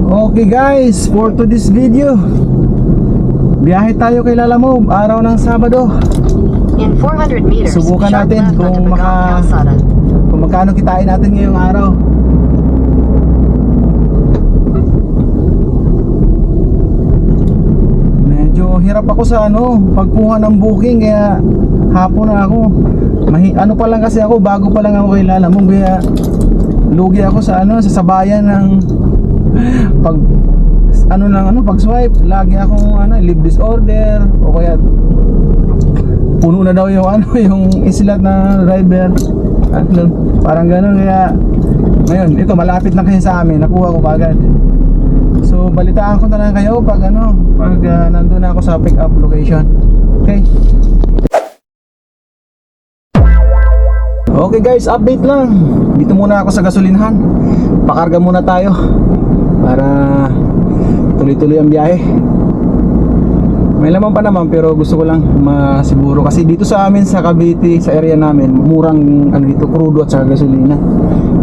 Okay guys, for today's video, biyahe tayo kay Lalamove, araw ng Sabado. In 400 meters, Subukan sharp natin left onto kung Bagong Calzada. kung magkano kitain natin ngayong araw. Medyo hirap ako sa pagkuha ng booking, kaya hapon na ako. Ano pa lang kasi ako, bago pa lang ako kay Lalamove, kaya lugi ako sa sa sabayan ng pag swipe. Lagi akong leave disorder, o kaya puno na daw yung yung islat na driver. Parang gano'n. Kaya ngayon, ito malapit na kasi sa amin, nakuha ko agad. So balitaan ko na lang kayo pag nandun na ako sa pick up location. Okay. Okay guys, update lang. Dito muna ako sa gasolinahan. Pakarga muna tayo para tuloy-tuloy ang biyahe. May laman pa naman, pero gusto ko lang masiguro kasi dito sa amin sa Cavite, sa area namin, murang dito crudo at saka gasolina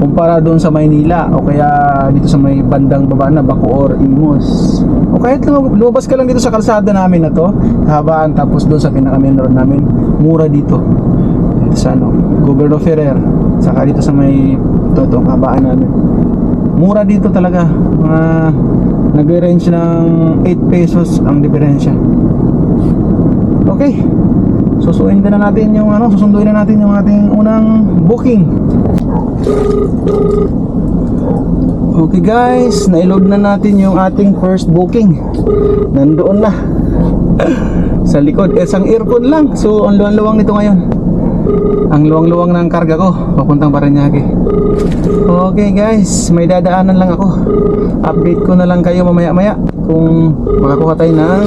kumpara doon sa Maynila o kaya dito sa may bandang baba na Bacoor, Imos. O kahit lumabas ka lang dito sa kalsada namin na to, kahabaan, tapos doon sa pinaka-main road namin, mura dito. Dito sa Governor Ferrer, saka dito sa may itong kahabaan namin. Mura dito talaga. Nag-range ng 8 pesos ang diferensya. Okay. Susunduin na natin yung ating unang booking. Okay guys, na-load na natin yung ating first booking. Nandoon na sa likod, isang earphone lang. So ang luwang-luwang nito ngayon. Ang luwang-luwang ng karga ko papuntang Parañaque. Okay guys, may dadaanan lang ako. Update ko na lang kayo mamaya-maya kung makakuha tayo ng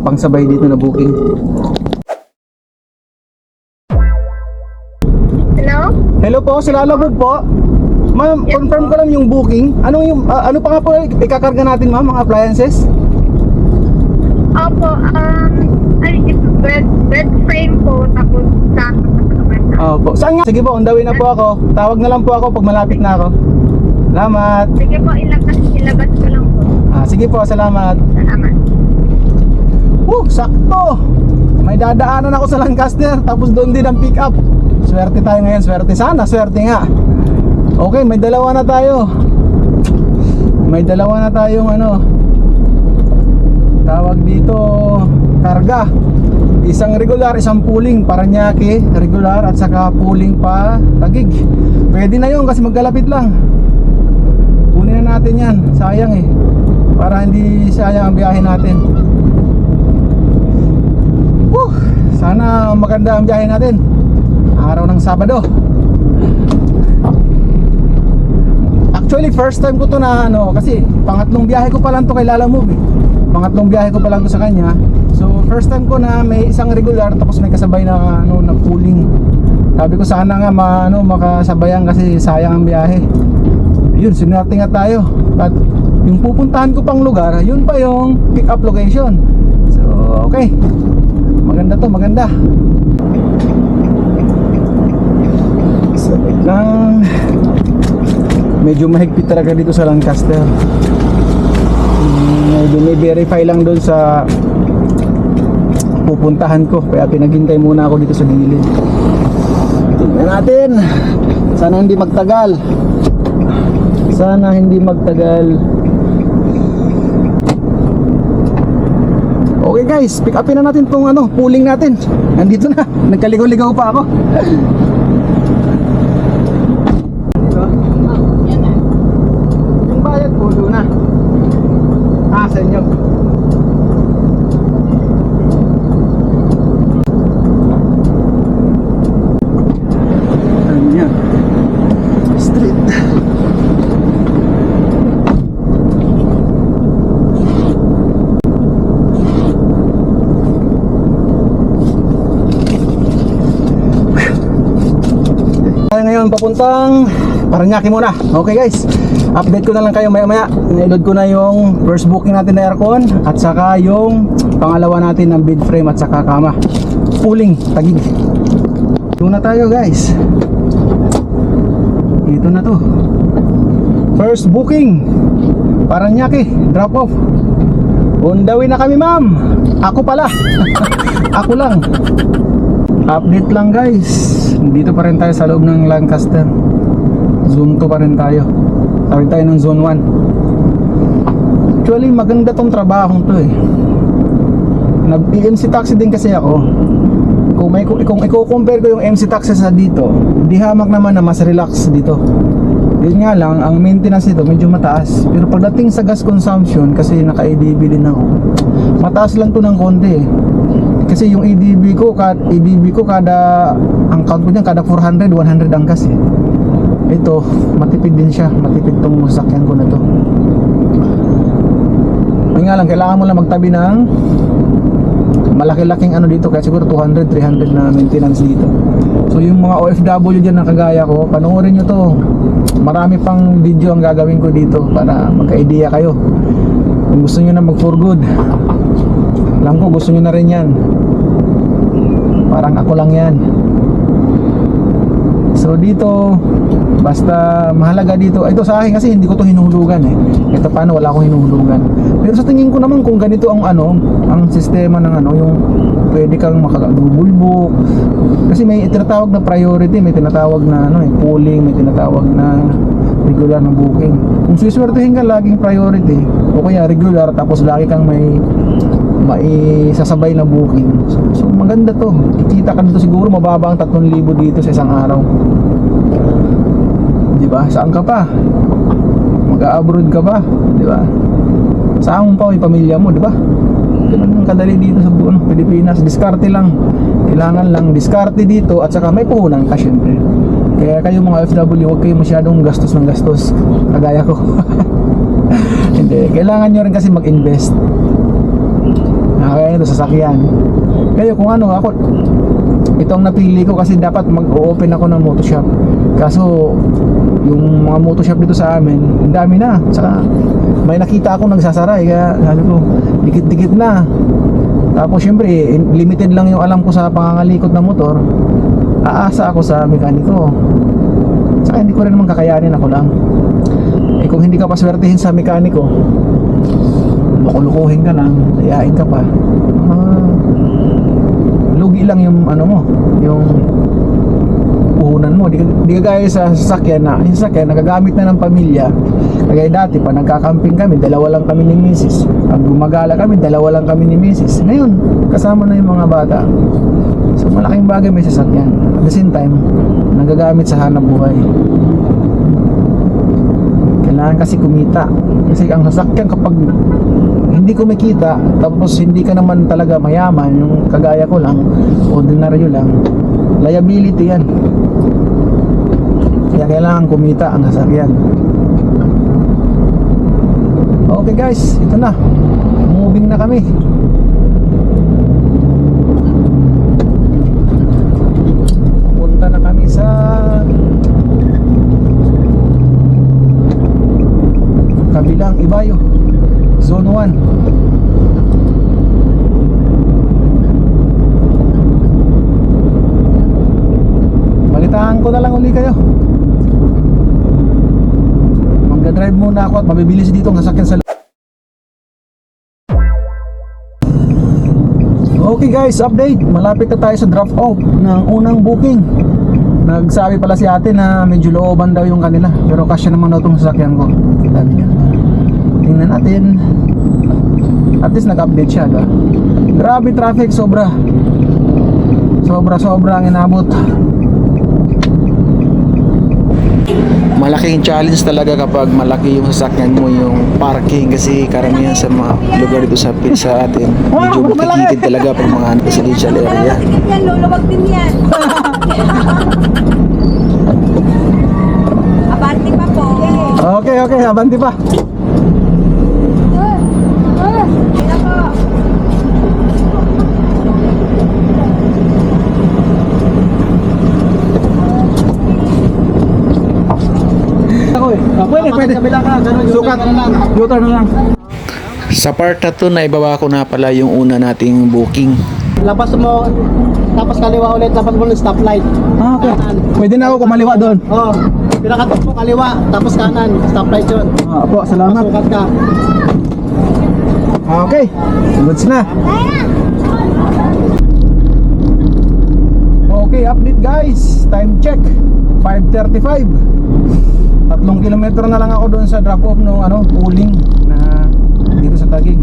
pangsabay dito na booking. Hello? Hello po, si Lalamove po. Ma'am, Yes, confirm po. ko lang yung booking. Ano pa nga po ikakarga natin, ma'am, mga appliances? Opo, it's bed frame po, tapos sa Opo. Saan nga? Sige po, on the way na po ako. Tawag na lang po ako pag malapit na ako. Salamat. Sige po, ilabas ko lang po. Sige po, salamat. Salamat. Sakto. May dadaanan ako sa Lancaster, tapos doon din ang pick up. Swerte tayo ngayon, swerte. Sana, swerte nga. Okay, may dalawa na tayo. May dalawa na tayong tawag dito, karga. Isang regular, isang pooling Parañaque, regular, at saka pooling pa Taguig. Pwede na yun kasi magkalapit lang. Kunin na natin yan, sayang para hindi sayang ang biyahe natin. Sana maganda ang biyahe natin araw ng Sabado. Actually first time ko to na kasi pangatlong biyahe ko pa lang to kay Lalamove. Pangatlong biyahe ko pa lang to sa kanya. So first time ko na may isang regular tapos may kasabay na na pooling. Sabi ko sana nga makasabayan kasi sayang ang biyahe. Yun, sinarte nga tayo. At yung pupuntahan ko pang lugar, yun pa yung pick up location. So okay. Maganda to, maganda. Sabit lang. Medyo mahigpit talaga dito sa Lancaster. May verify lang doon sa pupuntahan ko, kaya pinaghintay muna ako dito sa gilid. Tingnan natin. Sana hindi magtagal. Sana hindi magtagal. Okay guys, pick upin na natin tong pooling natin. Nandito na, nagkaligaw-ligaw pa ako. Yung bayad po doon na. Sa inyo. Ayan. Street. Ngayon papuntang Parañaque muna. Okay guys, update ko na lang kayo maya-maya. Niload ko na yung first booking natin na aircon at saka yung pangalawa natin ng bed frame at saka kama. Pooling Taguig. Doon na tayo guys. Ito na to. First booking. Paranaque, drop off. On the way na kami, ma'am. Ako pala. Ako lang. Update lang, guys. Dito pa rin tayo sa loob ng Lancaster. Zone 2 pa rin tayo. Tayo tayo ng zone 1. Actually, maganda tong trabahong to eh. Nag-MC taxi din kasi ako. Kung i-compare ko yung MC taxi sa dito, di hamak naman na mas relax dito. Yun nga lang, ang maintenance nito medyo mataas. Pero pagdating sa gas consumption, kasi naka-EDB din ako, mataas lang to ng konti eh. Kasi yung EDB ko kada, ang count ko dyan, kada 400, 100 ang gas eh. Ito, matipid din siya. Matipid tong sasakyan ko na to. Yun nga lang, kailangan mo lang magtabi ng malaki-laking ano dito, kaya siguro 200, 300 na maintenance dito. So yung mga OFW dyan na kagaya ko, panoorin nyo to. Marami pang video ang gagawin ko dito para magka-idea kayo. Kung gusto nyo na mag for good, alam ko gusto nyo na rin yan. Parang ako lang yan. So dito, basta mahalaga dito, ito sa akin kasi hindi ko to hinuhulugan eh. Ito paano wala akong hinuhulugan. Pero sa tingin ko naman kung ganito ang ang sistema ng yung pwede kang makadouble book. Kasi may tinatawag na priority, may tinatawag na pooling, may tinatawag na regular na booking. Kung suswertehin ka laging priority o kaya regular tapos lagi kang may sasabay na booking. So maganda to. Kikita ka dito siguro mababa ang 3,000 dito sa isang araw. Di ba? Saan ka pa? Mag-a-abroad ka ba? Di ba? Saan pa yung pamilya mo, di ba? Ganun ang kadali dito sa Pilipinas. Diskarte lang. Kailangan lang diskarte dito at saka may puhunan ka syempre. Kaya kayo mga OFW, huwag kayo masyadong gastos ng gastos. Kagaya ko. Hindi. Kailangan nyo rin kasi mag-invest. Kaya ito sasakyan. Kaya kung ako itong napili ko kasi dapat mag-open ako ng motoshop. Kaso yung mga motoshop dito sa amin, ang dami na. Saka may nakita ako nagsasara kaya sabi ko, dikit-dikit na. Tapos syempre, limited lang yung alam ko sa pangangalikot ng motor. Aasa ako sa mekaniko. Saka hindi ko rin naman kakayanin, ako lang. Kung hindi ka paswertehin sa mekaniko, lukulukuhin ka lang, dayain ka pa. Lugi lang yung mo, yung puhunan mo. Di ka gaya sa sasakyan yung sasakyan nagagamit na ng pamilya. Kagaya dati pa nagkakamping kami, dalawa lang kami ni Mrs. Pag gumagala kami, dalawa lang kami ni Mrs. Ngayon, kasama na yung mga bata. So malaking bagay may sasakyan. At the same time, nagagamit sa hanap buhay. Kailangan kasi kumita. Kasi ang sasakyan kapag hindi kumikita, tapos hindi ka naman talaga mayaman, yung kagaya ko lang, ordinaryo lang, liability yan. Kaya kailangan kumita ang sasakyan. Okay guys, ito na, moving na kami. Punta na kami sa kabilang Ibayo, Zone 1. Balitaan ko na lang uli kayo. Magdadrive muna ako at mabibilis dito ang sasakyan sa Okay guys, update. Malapit na tayo sa drop off ng unang booking. Nagsabi pala si ate na medyo looban daw yung kanila, pero kasya naman daw itong sasakyan ko. Sabi niya. Tingnan natin. At least nag-update siya. Grabe traffic, sobra ang inabot. Malaking challenge talaga kapag malaki yung sasakyan mo, yung parking, kasi karamihan sa mga lugar dito sa atin medyo makikitid talaga pag mga residential area. Yan, lulubag din yan. Abante pa po. Okay, abanti pa. Kaya po. Pwede. Sukat. U-turn na lang. Sa part na to, naibaba ko na pala yung una nating booking. Labas mo, tapos kaliwa ulit, labas mo ng stoplight. Okay. Pwede na ako kumaliwa doon. Oh, pinakatok mo kaliwa, tapos kanan, stoplight yun. Opo, salamat. Masukat ka. Okay, goods na. Okay, update guys. Time check, 5:35. 3 kilometro na lang ako doon sa drop off no uling na dito sa Taguig.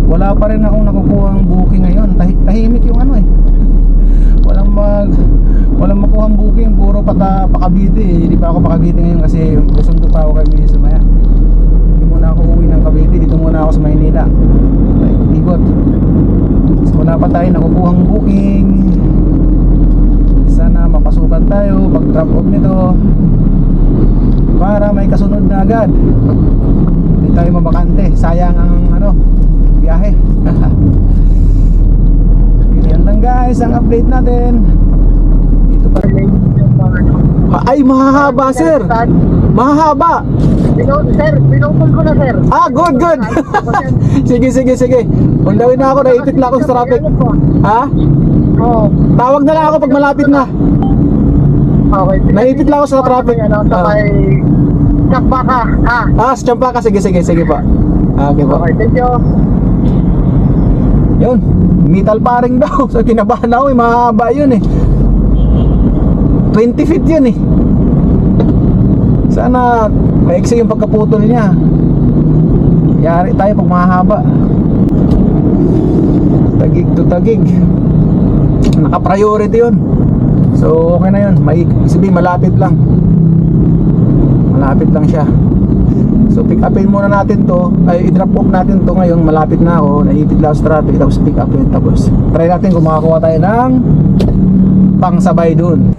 Wala pa rin akong nakukuha ang booking ngayon. Tahimik yung walang makuhang booking, puro pa-Cavite. Hindi pa ako pa-Cavite ngayon kasi susundo pa ako kay Mrs. Sumaya. Hindi muna ako uwi ng Cavite, dito muna ako sa Maynila. Ikot. So, wala pa tayo nakukuhang booking. Sana mapasukan tayo pag drop off nito para may kasunod na agad. Hindi tayo mabakante. Sayang ang biyahe. Yan lang guys ang update natin. Dito pa rin. Ay, mahahaba sir. Mahahaba. Sir, pinutol ko na sir. Good. Sige. Undawin na ako, naipit na ako sa traffic. Ha? Oo. Tawag na lang ako pag malapit na. Okay. Naipit lang ako sa traffic. Sabay, sakba ka, ha? Sa Champa ka. Sige pa. Okay po. Okay, thank you. Yun, metal paring daw. So kinabahan ako, mahaba yun 20 feet yun Sana maiksi yung pagkaputol niya. Yari tayo pag mahaba. Tagig to Tagig. Naka-priority yun. So okay na yun. Sabihin malapit lang. Malapit lang siya. So pick upin muna natin to. Ay i-drop off natin to ngayon. Malapit na ako. Naipit lang sa traffic. Tapos pick upin. Tapos try natin kung makakuha tayo ng pangsabay dun.